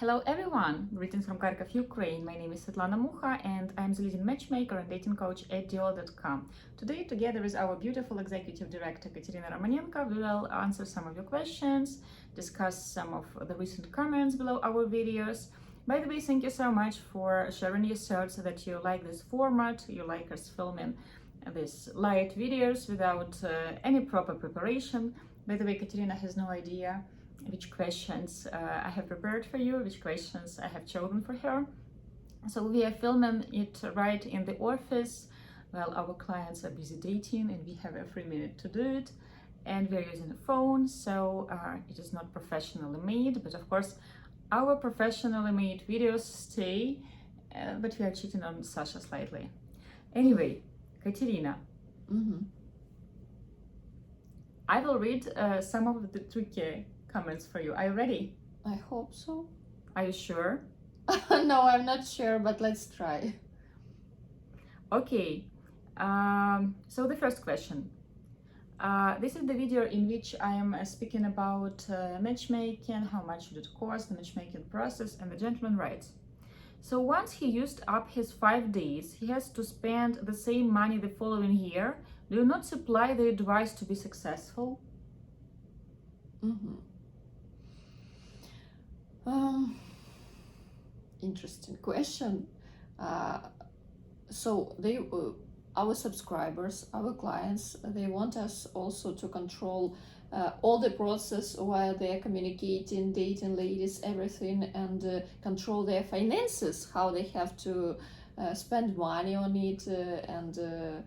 Hello everyone, greetings from Kharkov, Ukraine. My name is Svetlana Mucha and I'm the leading matchmaker and dating coach at Diolli.com. Today, together with our beautiful executive director Katerina Romanenko, we will answer some of your questions, discuss some of the recent comments below our videos. By the way, thank you so much for sharing your thoughts that you like this format, you like us filming these light videos without any proper preparation. By the way, Katerina has no idea which questions I have prepared for you, which questions I have chosen for her. So we are filming it right in the office while our clients are busy dating and we have a free minute to do it. And we're using a phone, so it is not professionally made, but of course our professionally made videos stay, but we are cheating on Sasha slightly. Anyway, Katerina, I will read some of the tricky comments for you. Are you ready? I hope so. Are you sure? No, I'm not sure, but let's try. Okay, so the first question. This is the video in which I am speaking about matchmaking, how much it costs, the matchmaking process, and the gentleman writes. So once he used up his 5 days, he has to spend the same money the following year. Do you not supply the advice to be successful? Interesting question. So our subscribers, our clients, they want us also to control all the process while they are communicating, dating ladies, everything, and control their finances, how they have to spend money on it, and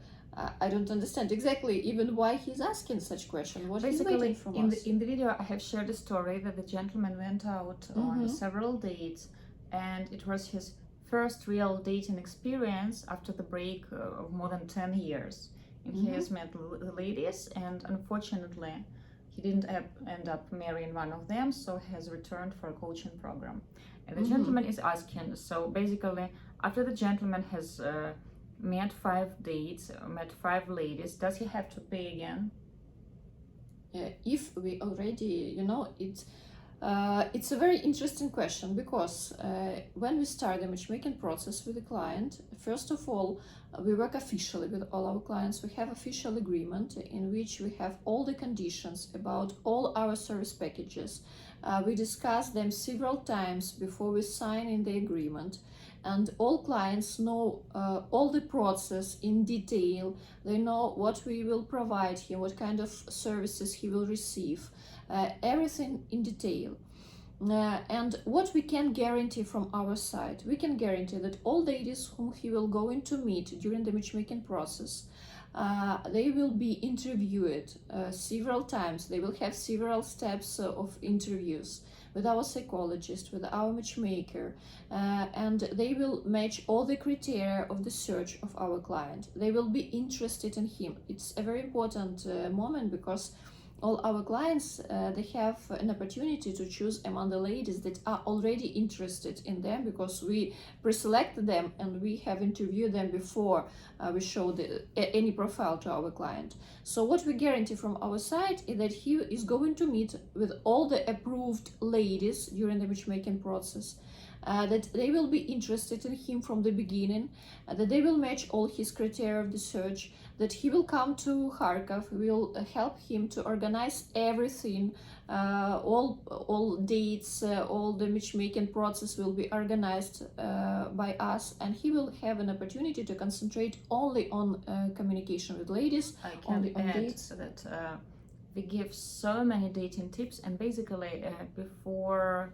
I don't understand exactly even why he's asking such question. What he's waiting from us. In the video, I have shared a story that the gentleman went out on several dates, and it was his first real dating experience after the break of more than 10 years. And he has met the ladies, and unfortunately, he didn't end up marrying one of them, so he has returned for a coaching program. And the gentleman is asking, so basically, after the gentleman has met 5 dates, met 5 ladies, does he have to pay again? If we already, it's a very interesting question, because when we start the matchmaking process with the client, first of all, we work officially with all our clients. We have official agreement in which we have all the conditions about all our service packages. We discuss them several times before we sign in the agreement. And all clients know all the process in detail. They know what we will provide him, what kind of services he will receive, everything in detail. And what we can guarantee from our side, we can guarantee that all ladies whom he will go into meet during the matchmaking process, they will be interviewed several times. They will have several steps of interviews with our psychologist, with our matchmaker, and they will match all the criteria of the search of our client. They will be interested in him. It's a very important moment, because all our clients, they have an opportunity to choose among the ladies that are already interested in them, because we pre-select them and we have interviewed them before we show any profile to our client. So what we guarantee from our side is that he is going to meet with all the approved ladies during the matchmaking process, that they will be interested in him from the beginning, that they will match all his criteria of the search, that he will come to Kharkov, we will help him to organize everything, all dates, all the matchmaking process will be organized by us, and he will have an opportunity to concentrate only on communication with ladies, only on dates. That we give so many dating tips, and basically before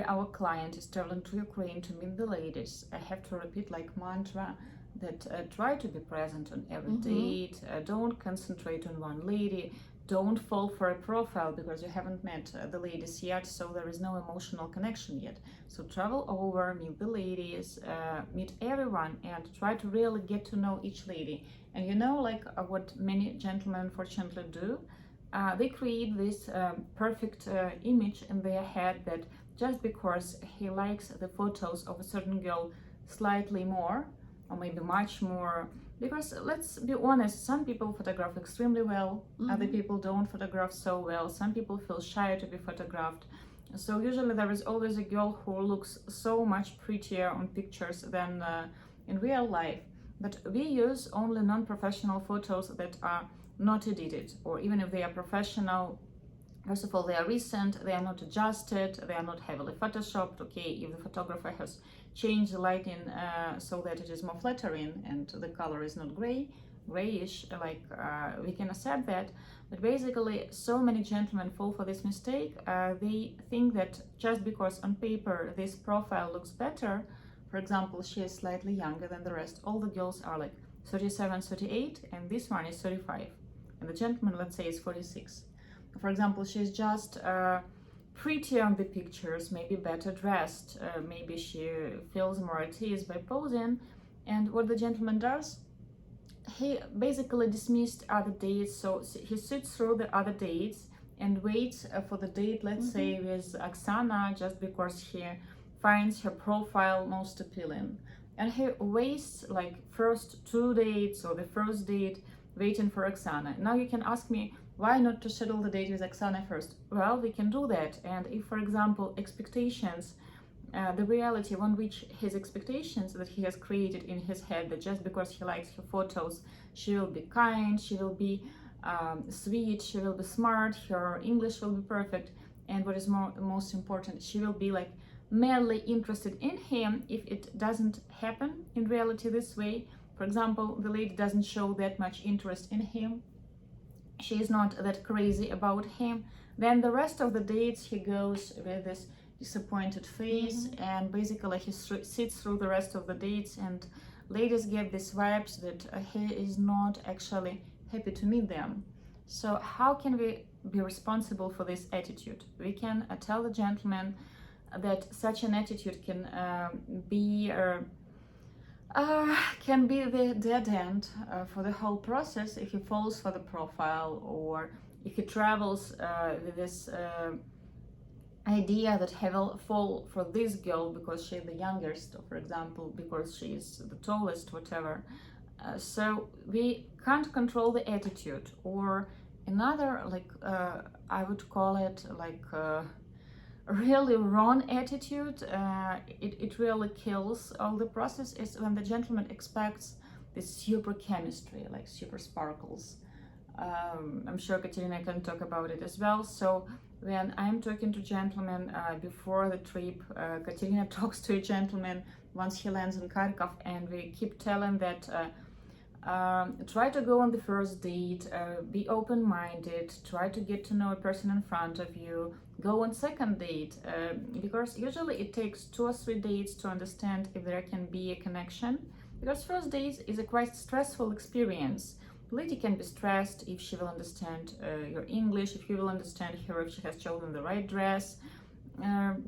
our client is traveling to Ukraine to meet the ladies, I have to repeat like mantra that try to be present on every date, don't concentrate on one lady, don't fall for a profile because you haven't met the ladies yet, so there is no emotional connection yet. So travel over, meet the ladies, meet everyone, and try to really get to know each lady. And like what many gentlemen unfortunately do, they create this perfect image in their head that just because he likes the photos of a certain girl slightly more, or maybe much more, because let's be honest, some people photograph extremely well, other people don't photograph so well, some people feel shy to be photographed, So usually there is always a girl who looks so much prettier on pictures than in real life. But we use only non-professional photos that are not edited, or even if they are professional, first of all, they are recent, they are not adjusted, they are not heavily photoshopped. Okay, if the photographer has changed the lighting so that it is more flattering and the color is not grayish, like we can accept that. But basically, so many gentlemen fall for this mistake. They think that just because on paper this profile looks better, for example, she is slightly younger than the rest, all the girls are like 37, 38, and this one is 35, and the gentleman, let's say, is 46. For example, she's just pretty on the pictures, maybe better dressed, maybe she feels more at ease by posing. And what the gentleman does, he basically dismissed other dates, so he sits through the other dates and waits for the date, let's say, with Oksana, just because he finds her profile most appealing. And he wastes like first 2 dates or the first date waiting for Oksana. Now you can ask me, why not to schedule the date with Oksana first? Well, we can do that. And if, for example, expectations, the reality won't reach his expectations that he has created in his head, that just because he likes her photos, she will be kind, she will be sweet, she will be smart, her English will be perfect, and what is most important, she will be like madly interested in him. If it doesn't happen in reality this way, for example, the lady doesn't show that much interest in him, she is not that crazy about him, then the rest of the dates he goes with this disappointed face, and basically he sits through the rest of the dates, and ladies get these vibes that he is not actually happy to meet them. So how can we be responsible for this attitude? We can tell the gentleman that such an attitude can be the dead end for the whole process if he falls for the profile, or if he travels with this idea that he will fall for this girl because she's the youngest, or for example, because she is the tallest, whatever. So we can't control the attitude. Or another, like I would call it like really wrong attitude, it really kills all the process, is when the gentleman expects this super chemistry, like super sparkles. I'm sure Katerina can talk about it as well. So when I'm talking to gentlemen before the trip, Katerina talks to a gentleman once he lands in Kharkov, and we keep telling that try to go on the first date, be open-minded, try to get to know a person in front of you, go on second date, because usually it takes 2 or 3 dates to understand if there can be a connection, because first date is a quite stressful experience. The lady can be stressed if she will understand your English, if you will understand her, if she has chosen the right dress.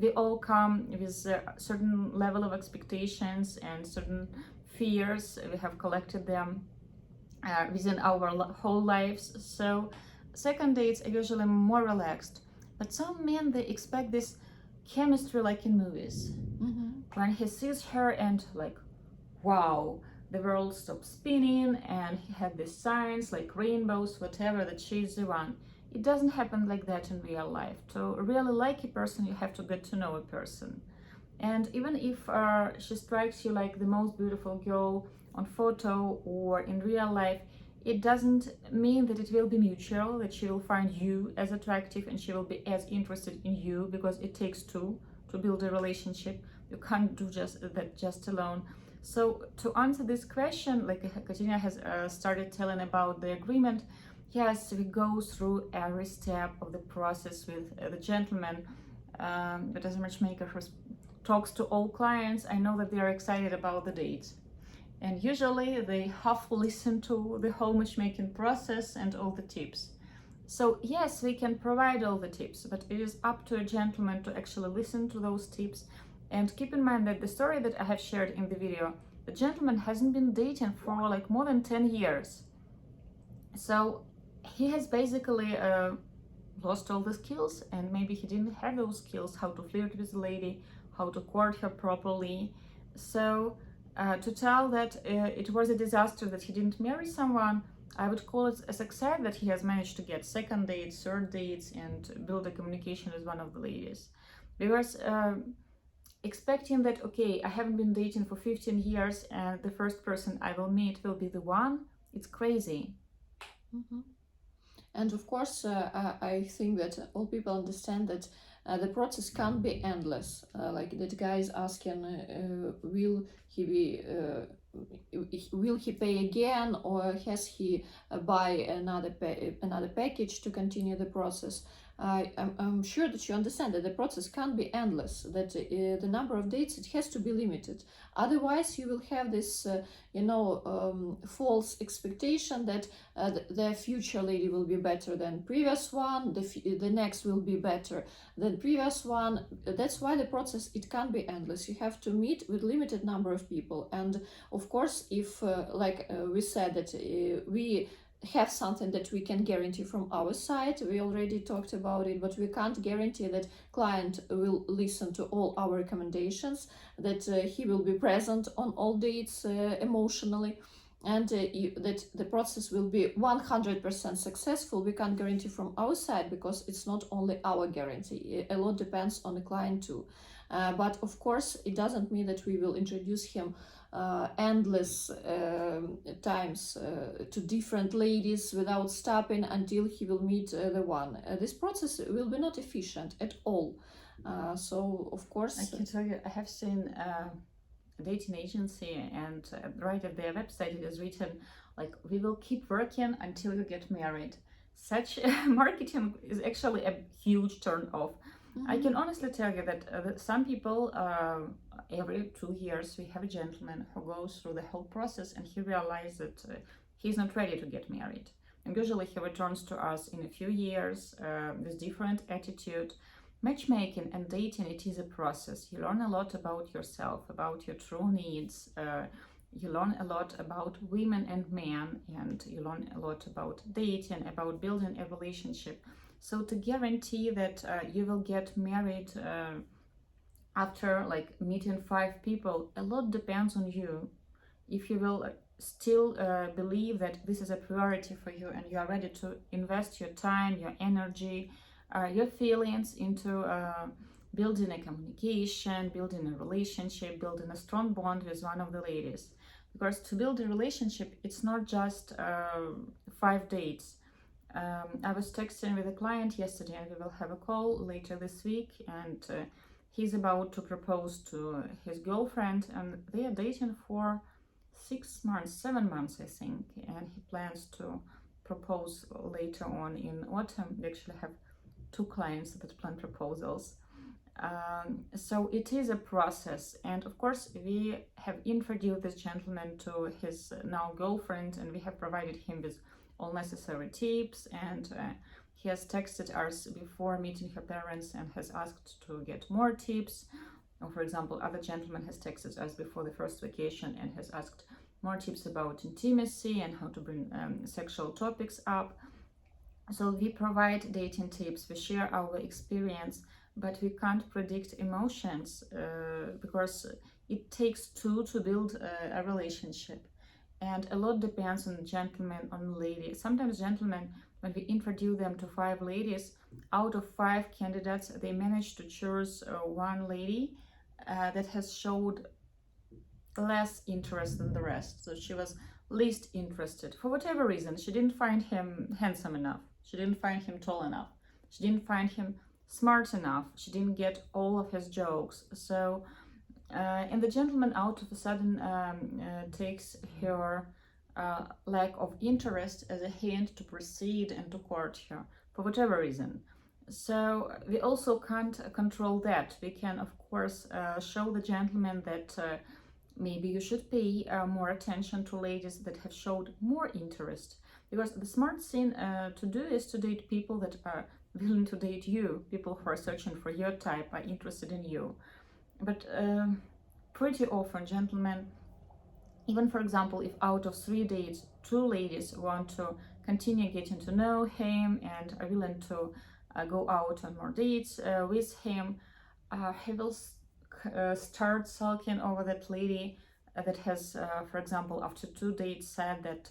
We all come with a certain level of expectations and certain fears. We have collected them within our whole lives. So second dates are usually more relaxed. But some men, they expect this chemistry like in movies. When he sees her and like, wow, the world stops spinning, and he had these signs like rainbows, whatever, that she's the one. It doesn't happen like that in real life. To really like a person, you have to get to know a person. And even if she strikes you like the most beautiful girl on photo or in real life, it doesn't mean that it will be mutual, that she will find you as attractive and she will be as interested in you, because it takes 2 to build a relationship. You can't do just alone. So to answer this question, like Katerina has started telling about the agreement, yes, we go through every step of the process with the gentleman, but as a matchmaker who talks to all clients, I know that they are excited about the date. And usually they half listen to the whole matchmaking process and all the tips. So yes, we can provide all the tips, but it is up to a gentleman to actually listen to those tips. And keep in mind that the story that I have shared in the video, the gentleman hasn't been dating for like more than 10 years. So he has basically lost all the skills, and maybe he didn't have those skills, how to flirt with the lady, how to court her properly. So to tell that it was a disaster that he didn't marry someone, I would call it a success that he has managed to get second dates, third dates, and build a communication with one of the ladies. Because expecting that, okay, I haven't been dating for 15 years and the first person I will meet will be the one, it's crazy. Mhm. And of course, I think that all people understand that the process can't be endless. Like that guy is asking, will he pay again, or has he buy another package to continue the process? I'm sure that you understand that the process can't be endless. That the number of dates, it has to be limited. Otherwise, you will have this, false expectation that the future lady will be better than previous one, the next will be better than previous one. That's why the process, it can't be endless. You have to meet with limited number of people. And of course, if we said that we have something that we can guarantee from our side, we already talked about it, but we can't guarantee that client will listen to all our recommendations, that he will be present on all dates emotionally, and that the process will be 100% successful. We can't guarantee from our side, because it's not only our guarantee. A lot depends on the client too. But of course, it doesn't mean that we will introduce him endless times to different ladies without stopping until he will meet the one. This process will be not efficient at all. So of course, I can tell you, I have seen a dating agency, and right at their website it is written like, we will keep working until you get married. Such marketing is actually a huge turn off. I can honestly tell you that some people, every 2 years, we have a gentleman who goes through the whole process and he realizes that he's not ready to get married. And usually he returns to us in a few years with different attitude. Matchmaking and dating, it is a process. You learn a lot about yourself, about your true needs. You learn a lot about women and men, and you learn a lot about dating, about building a relationship. So to guarantee that you will get married after like meeting 5 people, a lot depends on you. If you will still believe that this is a priority for you and you are ready to invest your time, your energy, your feelings into building a communication, building a relationship, building a strong bond with one of the ladies. Because to build a relationship, it's not just 5 dates. I was texting with a client yesterday, and we will have a call later this week, and he's about to propose to his girlfriend, and they are dating for 6 months, 7 months, I think, and he plans to propose later on in autumn. We actually have 2 clients that plan proposals. So it is a process, and of course we have introduced this gentleman to his now girlfriend, and we have provided him with all necessary tips, and he has texted us before meeting her parents and has asked to get more tips. Or for example, other gentleman has texted us before the first vacation and has asked more tips about intimacy and how to bring sexual topics up. So we provide dating tips, we share our experience, but we can't predict emotions because it takes two to build a relationship. And a lot depends on gentleman, on lady. Sometimes gentlemen, when we introduce them to 5 ladies, out of 5 candidates, they manage to choose one lady that has showed less interest than the rest. So she was least interested for whatever reason. She didn't find him handsome enough. She didn't find him tall enough. She didn't find him smart enough. She didn't get all of his jokes. So, and the gentleman out of a sudden takes her lack of interest as a hint to proceed and to court her for whatever reason. So we also can't control that. We can, of course, show the gentleman that maybe you should pay more attention to ladies that have showed more interest, because the smart thing to do is to date people that are willing to date you, people who are searching for your type, are interested in you. But pretty often gentlemen, even for example, if out of 3 dates 2 ladies want to continue getting to know him and are willing to go out on more dates with him, he will start sulking over that lady that has, for example, after 2 dates said that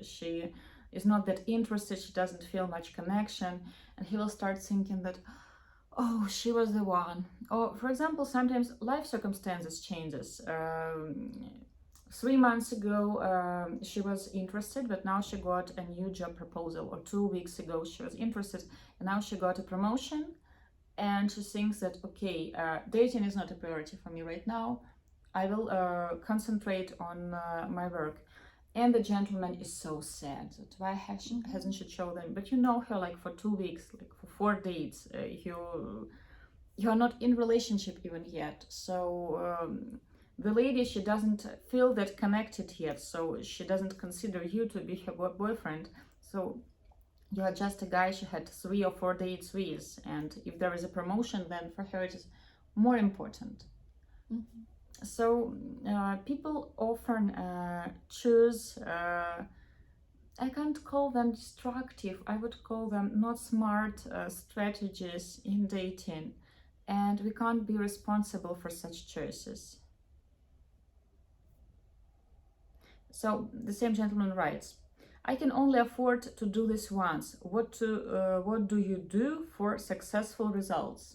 she is not that interested, she doesn't feel much connection, and he will start thinking that, oh, she was the one. Or, for example, sometimes life circumstances changes. 3 months ago, she was interested, but now she got a new job proposal. Or 2 weeks ago, she was interested, and now she got a promotion, and she thinks that, okay, dating is not a priority for me right now. I will concentrate on my work. And the gentleman is so sad that why hasn't she chosen? But you know her like for 2 weeks, like for 4 dates. You are not in relationship even yet. So the lady, she doesn't feel that connected yet. So she doesn't consider you to be her boyfriend. So you are just a guy she had 3 or 4 dates with. And if there is a promotion, then for her it is more important. Mm-hmm. So people often choose, I can't call them destructive, I would call them not smart strategies in dating, and we can't be responsible for such choices. So the same gentleman writes, I can only afford to do this once. What do you do for successful results?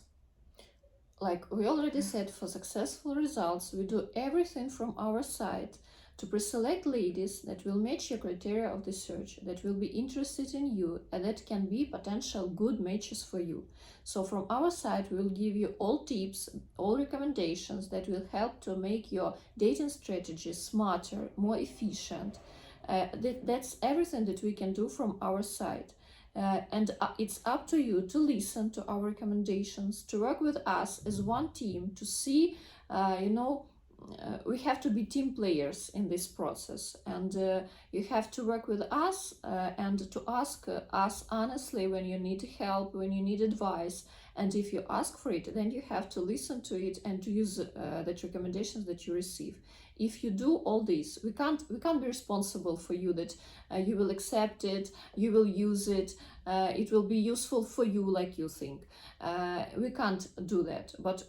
Like we already said, for successful results, we do everything from our side to pre-select ladies that will match your criteria of the search, that will be interested in you, and that can be potential good matches for you. So from our side, we will give you all tips, all recommendations that will help to make your dating strategy smarter, more efficient. That's everything that we can do from our side. And it's up to you to listen to our recommendations, to work with us as one team, to see, we have to be team players in this process, and you have to work with us and to ask us honestly when you need help, when you need advice. And if you ask for it, then you have to listen to it and to use the recommendations that you receive. If you do all this, we can't be responsible for you that you will accept it, you will use it, it will be useful for you like you think. We can't do that, but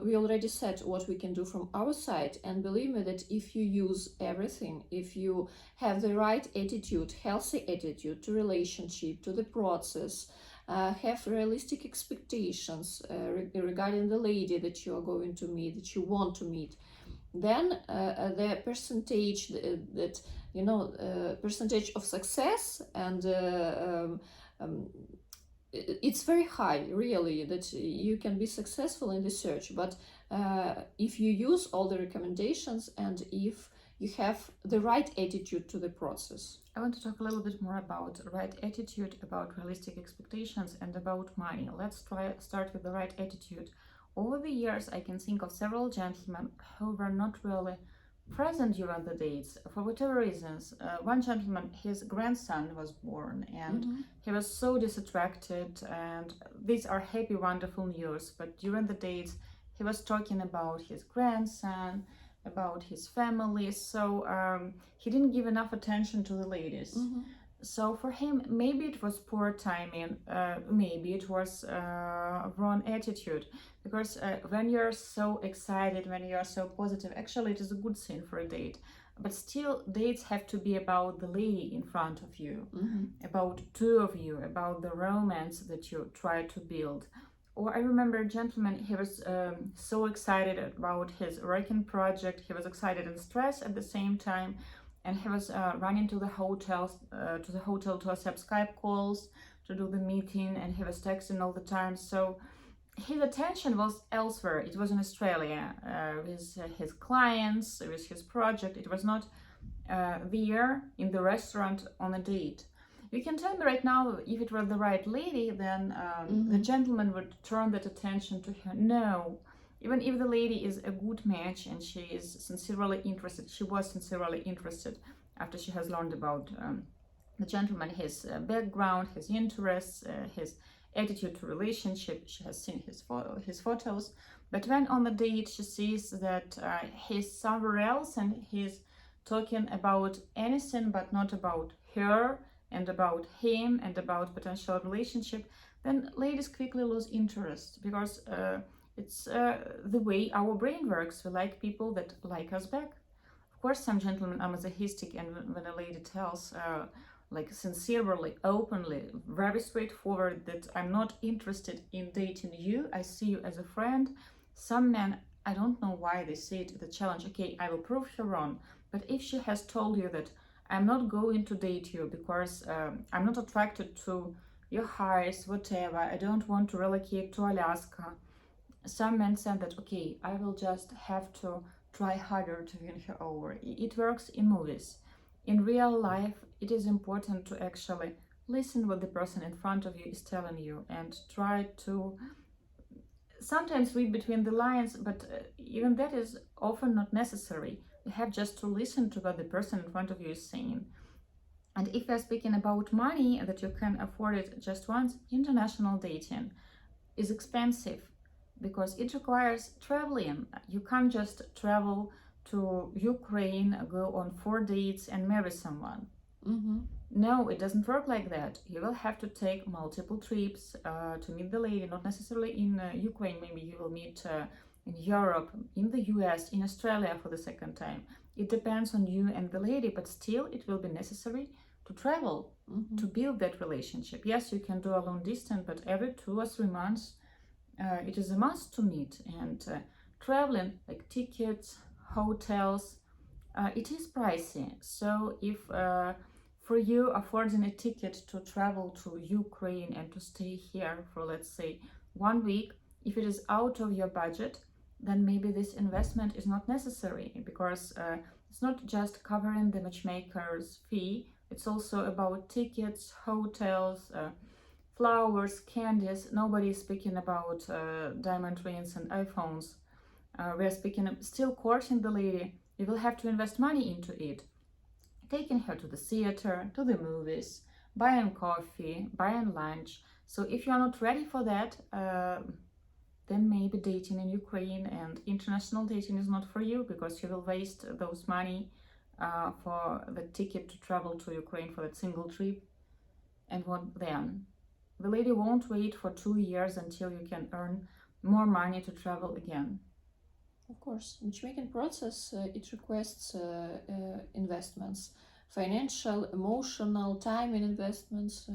we already said what we can do from our side, and believe me that if you use everything, if you have the right attitude, healthy attitude to relationship, to the process, have realistic expectations regarding the lady that you are going to meet, that you want to meet, then the percentage percentage of success and it's very high, really, that you can be successful in the search. But if you use all the recommendations and if you have the right attitude to the process. I want to talk a little bit more about right attitude, about realistic expectations, and about money. Let's start with the right attitude. Over the years, I can think of several gentlemen who were not really present during the dates for whatever reasons. One gentleman, his grandson was born, and he was so distracted, and these are happy, wonderful news, but during the dates he was talking about his grandson, about his family, so he didn't give enough attention to the ladies. So for him, maybe it was poor timing, maybe it was wrong attitude, because when you're so excited, when you're so positive, actually it is a good thing for a date, but still dates have to be about the lady in front of you, about two of you, about the romance that you try to build. Or I remember a gentleman, he was so excited about his working project, he was excited and stressed at the same time, and he was running to the hotel to accept Skype calls, to do the meeting, and he was texting all the time. So his attention was elsewhere. It was in Australia with his clients, with his project. It was not there in the restaurant on a date. You can tell me right now, if it were the right lady, then the gentleman would turn that attention to her. No. Even if the lady is a good match and she is sincerely interested, she was sincerely interested after she has learned about the gentleman, his background, his interests, his attitude to relationship. She has seen his photos, but when on the date she sees that he's somewhere else and he's talking about anything but not about her and about him and about potential relationship, then ladies quickly lose interest, because it's the way our brain works. We like people that like us back. Of course, some gentlemen are masochistic, and when a lady tells like sincerely, openly, very straightforward that I'm not interested in dating you, I see you as a friend. Some men, I don't know why they see it the challenge, okay, I will prove her wrong. But if she has told you that I'm not going to date you because I'm not attracted to your height, whatever, I don't want to relocate to Alaska, some men said that, okay, I will just have to try harder to win her over. It works in movies. In real life, it is important to actually listen what the person in front of you is telling you and try to sometimes read between the lines, but even that is often not necessary. You have just to listen to what the person in front of you is saying. And if we're speaking about money, that you can afford it just once, international dating is expensive because it requires traveling. You can't just travel to Ukraine, go on 4 dates and marry someone. No, it doesn't work like that. You will have to take multiple trips to meet the lady, not necessarily in Ukraine. Maybe you will meet in Europe, in the US, in Australia for the second time. It depends on you and the lady, but still it will be necessary to travel to build that relationship. Yes, you can do a long distance, but every 2 or 3 months it is a must to meet. And traveling, like tickets, hotels, it is pricey. So if for you affording a ticket to travel to Ukraine and to stay here for, let's say, 1 week, if it is out of your budget, then maybe this investment is not necessary, because it's not just covering the matchmaker's fee, it's also about tickets, hotels, flowers, candies. Nobody is speaking about diamond rings and iPhones. We're speaking of still courting the lady. You will have to invest money into it. Taking her to the theater, to the movies, buying coffee, buying lunch. So if you are not ready for that, then maybe dating in Ukraine and international dating is not for you, because you will waste those money for the ticket to travel to Ukraine for that single trip. And what then? The lady won't wait for 2 years until you can earn more money to travel again. Of course, matchmaking process, it requests investments, financial, emotional, time and investments,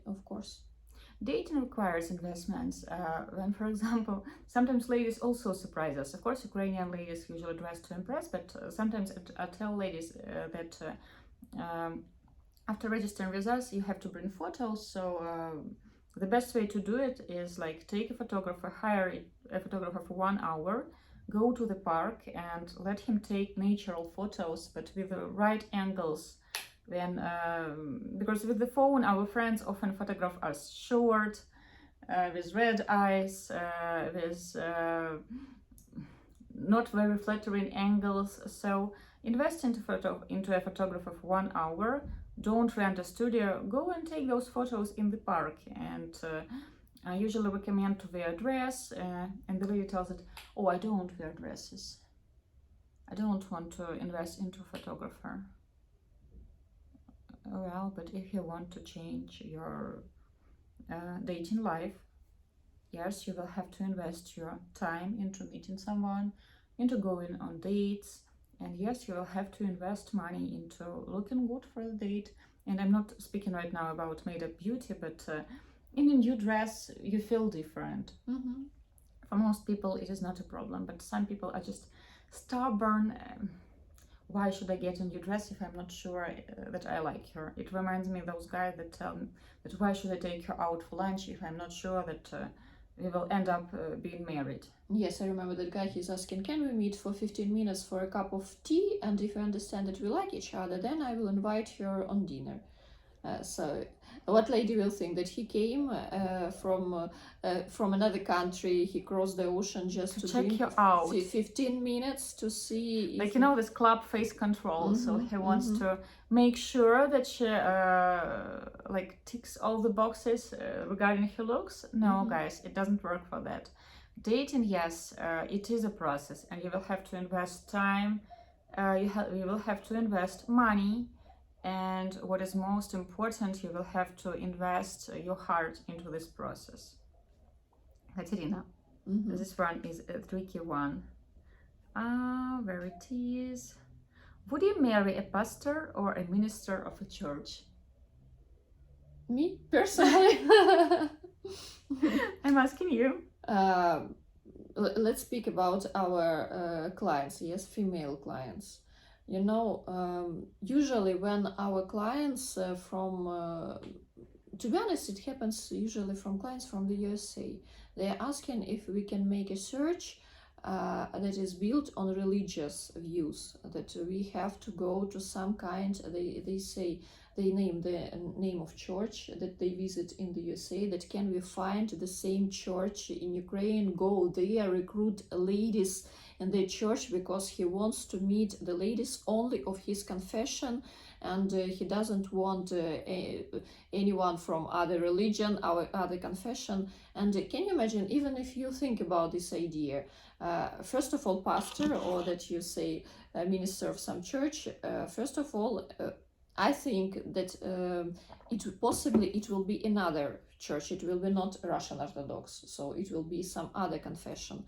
of course. Dating requires investments. When, for example, sometimes ladies also surprise us. Of course, Ukrainian ladies usually dress to impress, but sometimes I tell ladies that after registering with us, you have to bring photos. So the best way to do it is like take a photographer, hire a photographer for 1 hour, go to the park and let him take natural photos, but with the right angles. Then, because with the phone, our friends often photograph us short, with red eyes, with not very flattering angles. So invest into a photographer for 1 hour. Don't rent a studio. Go and take those photos in the park. And I usually recommend to wear a dress. And the lady tells it, "Oh, I don't wear dresses. I don't want to invest into a photographer." Well, but if you want to change your dating life, yes, you will have to invest your time into meeting someone, into going on dates, and yes, you will have to invest money into looking good for the date. And I'm not speaking right now about made-up beauty, but in a new dress, you feel different. For most people, it is not a problem, but some people are just stubborn. Why should I get a new dress if I'm not sure that I like her? It reminds me of those guys that tell me that why should I take her out for lunch if I'm not sure that we will end up being married. Yes, I remember that guy. He's asking, can we meet for 15 minutes for a cup of tea? And if we understand that we like each other, then I will invite her on dinner. So what lady will think that he came from another country, he crossed the ocean just to check drink you out 15 minutes to see like, you know, this club face control. So he wants to make sure that she like ticks all the boxes regarding her looks. No, guys, it doesn't work for that. Dating, yes, it is a process, and you will have to invest time, you will have to invest money, and what is most important, you will have to invest your heart into this process. Katerina, this one is a tricky one. Where it is. Would you marry a pastor or a minister of a church? Me personally, I'm asking you. Let's speak about our clients. Yes, female clients. Usually when our clients to be honest, it happens usually from clients from the USA. They are asking if we can make a search that is built on religious views, that we have to go to some kind, they say, they name the name of church that they visit in the USA, that can we find the same church in Ukraine, go there, recruit ladies in their church because he wants to meet the ladies only of his confession, and he doesn't want anyone from other religion, our other confession. And can you imagine, even if you think about this idea, first of all, pastor, or that you say minister of some church, first of all, I think that it will be another church. It will be not Russian Orthodox, so it will be some other confession.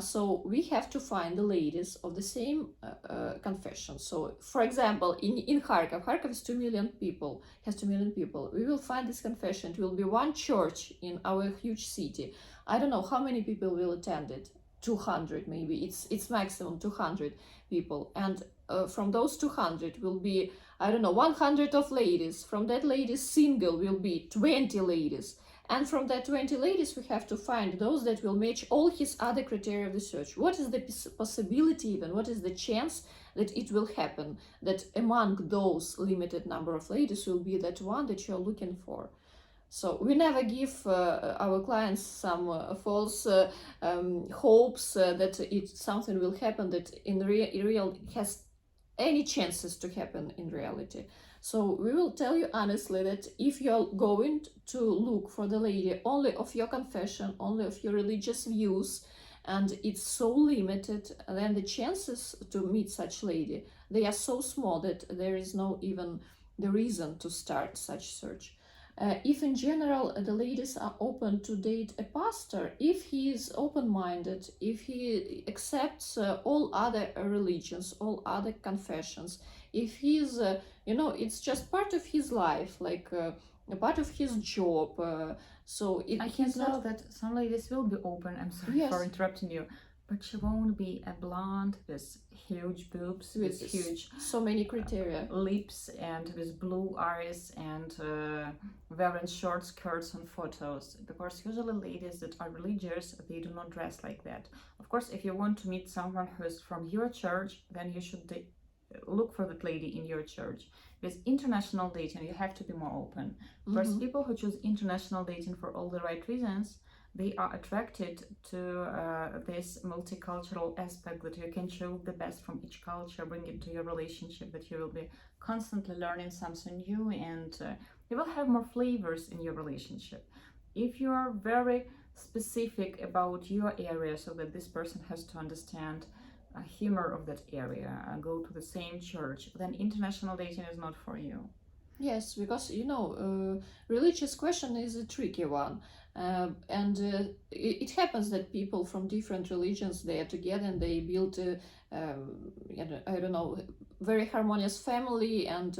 So we have to find the ladies of the same confession. So, for example, in Kharkov is 2 million people, has 2 million people. We will find this confession. It will be one church in our huge city. I don't know how many people will attend it. 200 maybe. It's maximum 200 people, and from those 200 will be, I don't know, 100 of ladies. From that ladies single will be 20 ladies. And from that 20 ladies, we have to find those that will match all his other criteria of the search. What is the possibility even? What is the chance that it will happen? That among those limited number of ladies will be that one that you're looking for. So we never give our clients some false hopes that something will happen that in real has any chances to happen in reality. So we will tell you honestly that if you're going to look for the lady only of your confession, only of your religious views, and it's so limited, then the chances to meet such lady, they are so small that there is no even the reason to start such search. If in general the ladies are open to date a pastor, if he is open-minded, if he accepts all other religions, all other confessions, if he is, it's just part of his life, like a part of his job. I can tell that some ladies will be open. I'm sorry for interrupting you. But she won't be a blonde with huge boobs, with huge so many criteria, lips, and with blue eyes, and wearing short skirts on photos. Because usually ladies that are religious, they do not dress like that. Of course, if you want to meet someone who is from your church, then you should look for that lady in your church. With international dating, you have to be more open. Because people who choose international dating for all the right reasons, they are attracted to this multicultural aspect, that you can choose the best from each culture, bring it to your relationship, that you will be constantly learning something new, and you will have more flavors in your relationship. If you are very specific about your area, so that this person has to understand humor of that area, go to the same church, then international dating is not for you. Yes, because religious question is a tricky one, and it happens that people from different religions, they are together and they build I don't know, very harmonious family and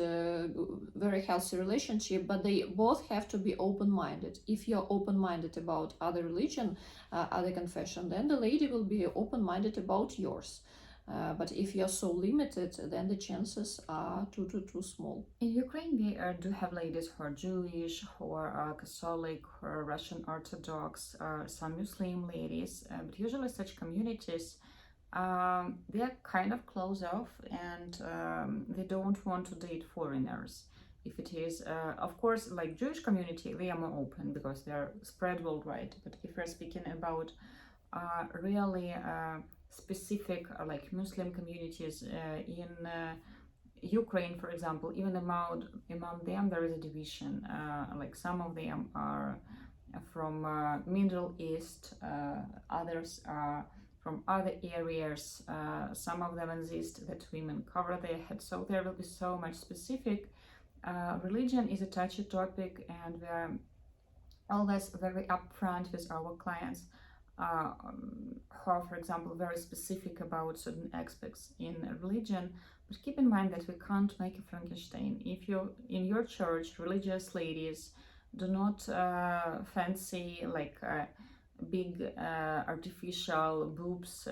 very healthy relationship, but they both have to be open-minded. If you're open-minded about other religion, other confession, then the lady will be open-minded about yours. But if you're so limited, then the chances are too small. In Ukraine, we do have ladies who are Jewish, who are Catholic, who are Russian Orthodox, some Muslim ladies, but usually such communities, they are kind of closed off, and they don't want to date foreigners. If it is, of course, like Jewish community, they are more open because they are spread worldwide. But if we're speaking about really specific like Muslim communities in Ukraine, for example, even among them there is a division. Like some of them are from Middle East, others are from other areas. Some of them insist that women cover their head, so there will be so much specific. Religion is a touchy topic, and we are always very upfront with our clients. who are, for example, very specific about certain aspects in religion. But keep in mind that we can't make a Frankenstein. If you in your church, religious ladies do not fancy like big artificial boobs,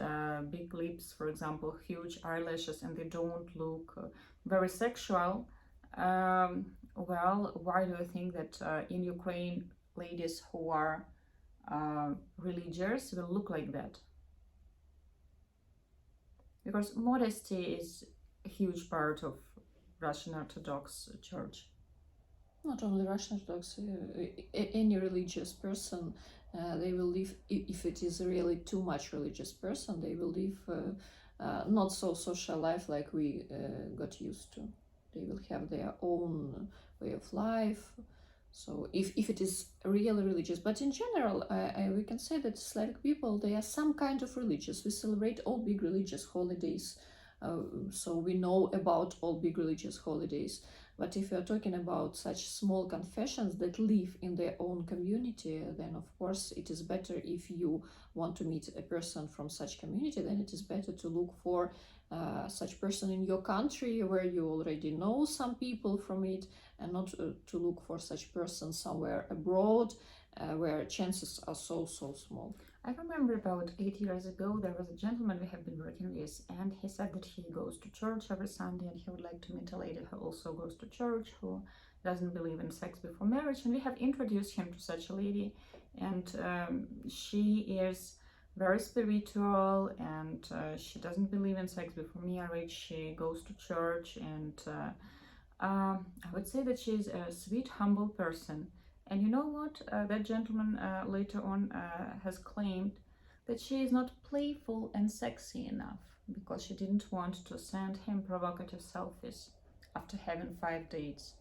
big lips, for example, huge eyelashes, and they don't look very sexual. Well, why do you think that in Ukraine, ladies who are religious will look like that? Because modesty is a huge part of Russian Orthodox Church. Not only Russian Orthodox, any religious person, they will live, if it is really too much religious person, they will live not so social life like we got used to. They will have their own way of life. So if it is really religious, but in general, we can say that Slavic people, they are some kind of religious. We celebrate all big religious holidays. So we know about all big religious holidays. But if you're talking about such small confessions that live in their own community, then of course it is better, if you want to meet a person from such community, then it is better to look for such person in your country where you already know some people from it, and not to look for such person somewhere abroad where chances are so small. I remember about 8 years ago, there was a gentleman we have been working with, and he said that he goes to church every Sunday, and he would like to meet a lady who also goes to church, who doesn't believe in sex before marriage. And we have introduced him to such a lady, and she is very spiritual, and she doesn't believe in sex before marriage. She goes to church, and I would say that she's a sweet, humble person. And you know what? That gentleman later on has claimed that she is not playful and sexy enough because she didn't want to send him provocative selfies after having 5 dates.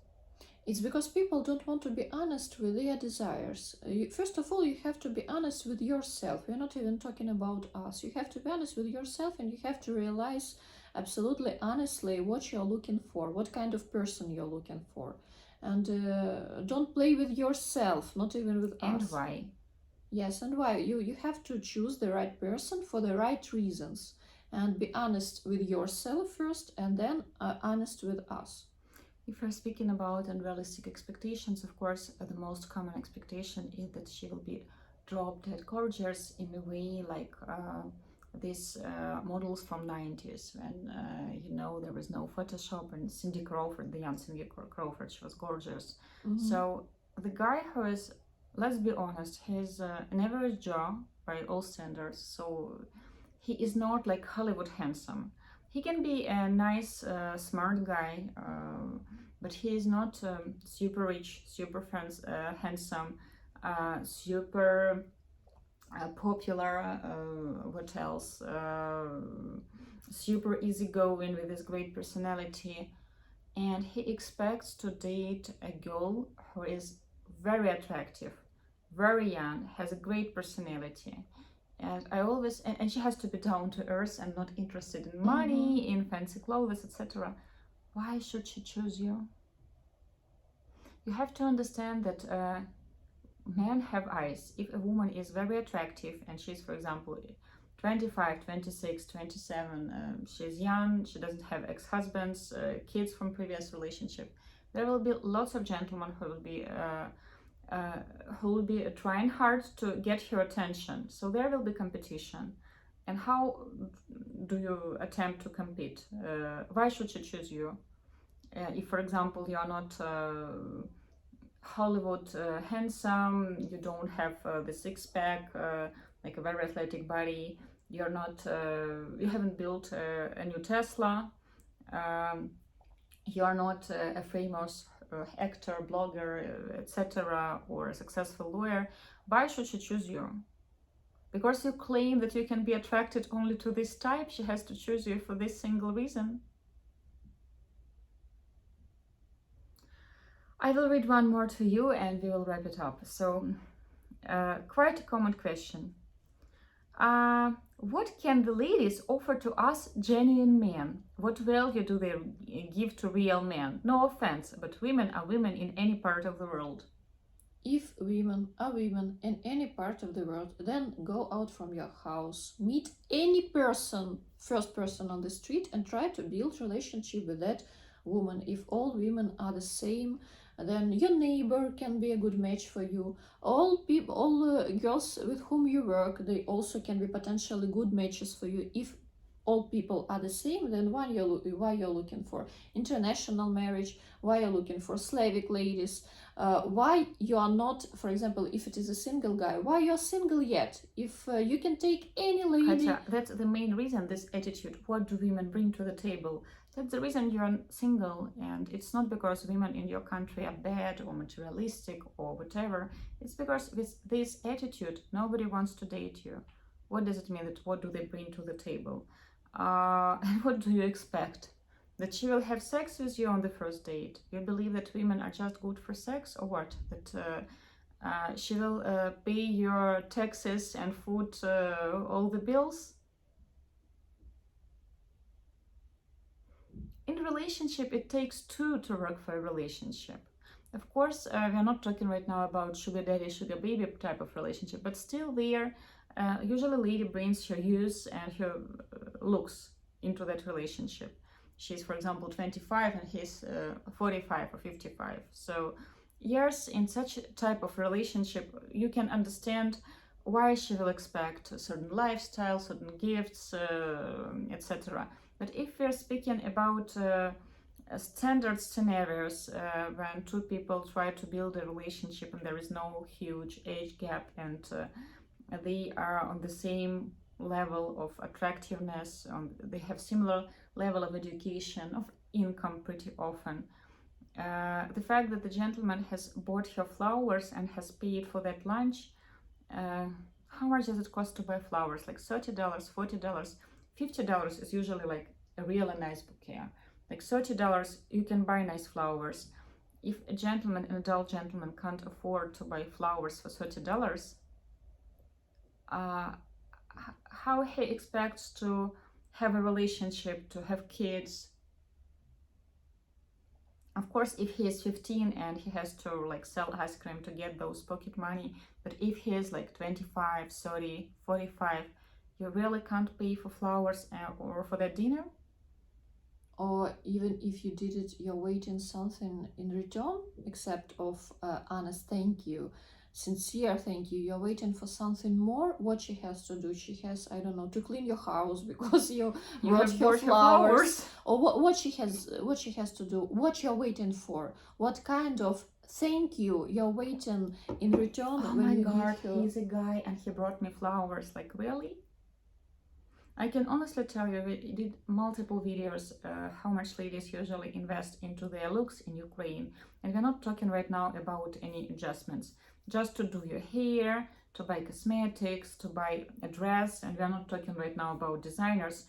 It's because people don't want to be honest with their desires. First of all, you have to be honest with yourself. We're not even talking about us. You have to be honest with yourself, and you have to realize absolutely honestly what you're looking for, what kind of person you're looking for. And don't play with yourself, not even with And us. why? Yes, and why? You have to choose the right person for the right reasons, and be honest with yourself first, and then honest with us. If we're speaking about unrealistic expectations, of course, the most common expectation is that she will be drop dead gorgeous in a way like these models from 90s, when you know, there was no Photoshop, and Cindy Crawford, the young Cindy Crawford, she was gorgeous. So the guy who is, let's be honest, he's an average Joe by all standards, so he is not like Hollywood handsome. He can be a nice, smart guy, but he is not super rich, super handsome, super popular, what else? Super easygoing with his great personality. And he expects to date a girl who is very attractive, very young, has a great personality. And I always, and she has to be down to earth and not interested in money, in fancy clothes, etc. Why should she choose you? You have to understand that men have eyes. If a woman is very attractive and she's, for example, 25, 26, 27, she's young, she doesn't have ex-husbands, kids from previous relationship, there will be lots of gentlemen who will be trying hard to get her attention. So there will be competition. And how do you attempt to compete? Why should she choose you? If, for example, you are not Hollywood handsome, you don't have the six-pack, like a very athletic body, you're not, you haven't built a new Tesla, you are not a famous actor, blogger, etc., or a successful lawyer, why should she choose you? Because you claim that you can be attracted only to this type, she has to choose you for this single reason. I will read one more to you and we will wrap it up. So, quite a common question. What can the ladies offer to us genuine men? What value do they give to real men? No offense, but women are women in any part of the world. if women are women in any part of the world, then go out from your house, meet any person, first person on the street, and try to build relationship with that woman. If all women are the same, then your neighbor can be a good match for you. All people, all girls with whom you work, they also can be potentially good matches for you. If all people are the same, then why you're looking for international marriage, why you're looking for Slavic ladies, why you are not, for example, if it is a single guy, why you're single yet, if you can take any lady. Katya, that's the main reason, this attitude. What do women bring to the table? That's the reason you're single, and it's not because women in your country are bad or materialistic or whatever. It's because with this attitude, nobody wants to date you. What does it mean? That what do they bring to the table? And what do you expect? That she will have sex with you on the first date? You believe that women are just good for sex, or what? That she will pay your taxes and food, all the bills? In relationship, it takes two to work for a relationship. Of course, we are not talking right now about sugar daddy, sugar baby type of relationship, but still there, usually lady brings her youth and her looks into that relationship. She's, for example, 25 and he's 45 or 55. So yes, in such a type of relationship, you can understand why she will expect a certain lifestyle, certain gifts, etc. But if we're speaking about standard scenarios when two people try to build a relationship and there is no huge age gap and they are on the same level of attractiveness, they have similar level of education, of income pretty often. The fact that the gentleman has bought her flowers and has paid for that lunch, how much does it cost to buy flowers? Like $30, $40, $50 is usually like a really nice bouquet. Like $30, you can buy nice flowers. If a gentleman, an adult gentleman, can't afford to buy flowers for $30, how he expects to have a relationship, to have kids? Of course, if he is 15 and he has to like sell ice cream to get those pocket money, but if he is like 25, 30, 45, you really can't pay for flowers or for that dinner? Or even if you did it, you're waiting something in return, except of honest thank you, sincere thank you. You're waiting for something more. What she has to do? She has, I don't know, to clean your house because you brought have her bought her flowers. Or what she has to do? What you're waiting for? What kind of thank you you're waiting in return? Oh when my you god, give her... he's a guy and he brought me flowers. Like, really? I can honestly tell you, we did multiple videos how much ladies usually invest into their looks in Ukraine. And we're not talking right now about any adjustments. Just to do your hair, to buy cosmetics, to buy a dress. And we're not talking right now about designers.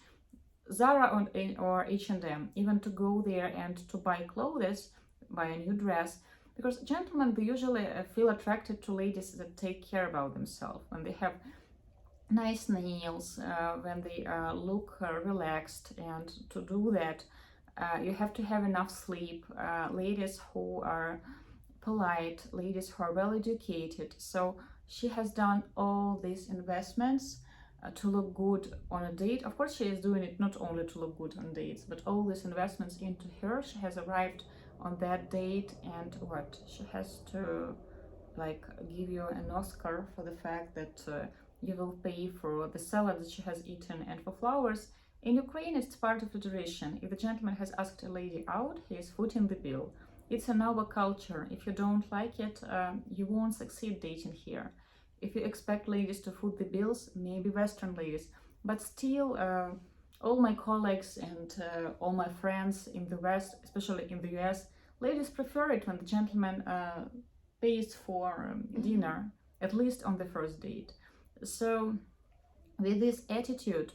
Zara or H&M, even to go there and to buy clothes, buy a new dress. Because gentlemen, they usually feel attracted to ladies that take care about themselves. When they have nice nails, when they look relaxed, and to do that you have to have enough sleep. Ladies who are polite, ladies who are well educated. So she has done all these investments to look good on a date. Of course, she is doing it not only to look good on dates, but all these investments into her. She has arrived on that date, and what she has to like give you an Oscar for the fact that you will pay for the salad that she has eaten and for flowers. In Ukraine, it's part of the tradition. If the gentleman has asked a lady out, he is footing the bill. It's an our culture. If you don't like it, you won't succeed dating here. If you expect ladies to foot the bills, maybe Western ladies, but still, all my colleagues and all my friends in the West, especially in the US, ladies prefer it when the gentleman pays for dinner, at least on the first date. So with this attitude,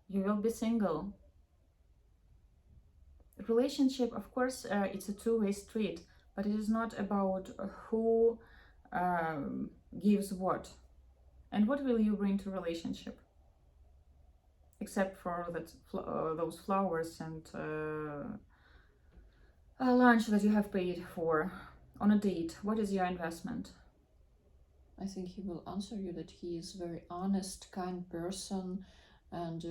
you will be single. Relationship, of course, it's a two-way street, but it is not about who gives what. And what will you bring to relationship? Except for that, those flowers and lunch that you have paid for. On a date, what is your investment? I think he will answer you that he is very honest, kind person, and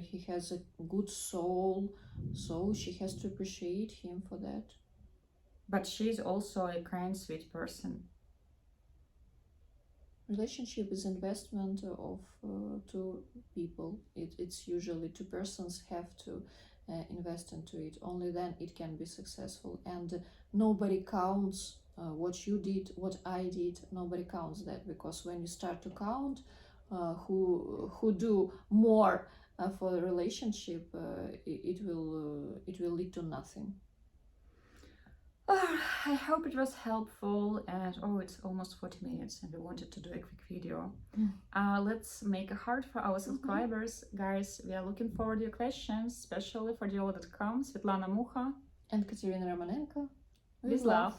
he has a good soul, so she has to appreciate him for that. But she's also a kind, sweet person. Relationship is investment of two people. It's usually two persons have to invest into it. Only then it can be successful, and nobody counts what you did, what I did. Nobody counts that, because when you start to count who do more for the relationship, it will lead to nothing. I hope it was helpful, and oh, it's almost 40 minutes and we wanted to do a quick video. Let's make a heart for our subscribers. Guys, we are looking forward to your questions, especially for Diolli.com, Svetlana Mukha. And Katerina Romanenko. With love.